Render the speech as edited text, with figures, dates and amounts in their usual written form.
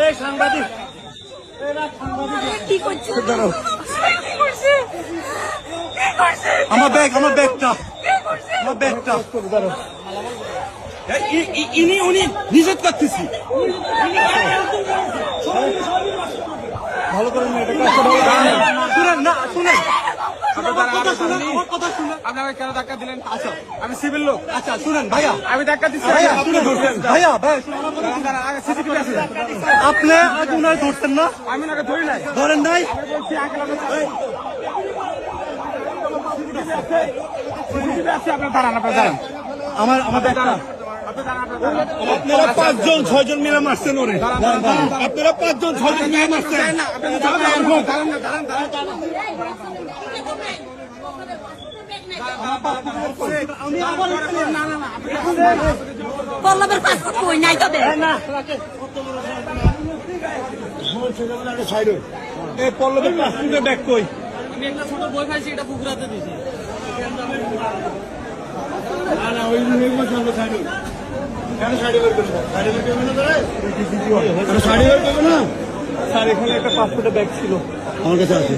এই সাংবাদিক কি করছে? আমার ব্যাগটা উনি নিষেধ করতেছি। ভালো করে শুনেন না, শুনেন আমার কথা শুনেন। আপনাকে কেন ধাক্কা দিলেন? আচ্ছা আমি সিভিল লোক। আচ্ছা শুনেন ভাইয়া, আমি ধাক্কা দিচ্ছি। ভাইয়া সিসিটিভি আছে। আপনি আজ উনার ধরছেন না? আমি ওনাকে ধরি নাই। ধরেন নাই? আমি বলছি সিসিটিভি আছে, আপনার দাঁড়ান, আমার ব্যাগটা আপনারা 5 জন 6 জন মিলে মারছেন ওরে। আপনারা 5 জন 6 জন মিলে মারছেন। পল্লবের পাসপোর্ট কই নাই তবে? এই পল্লবের পাসপোর্টের ব্যাগ কই? আমি একটা ছোট বই পাইছি, এটা পুকুরাতে দিয়েছি। স্যার এখানে একটা পাসপোর্টের ব্যাগ ছিল, আমার কাছে আছে।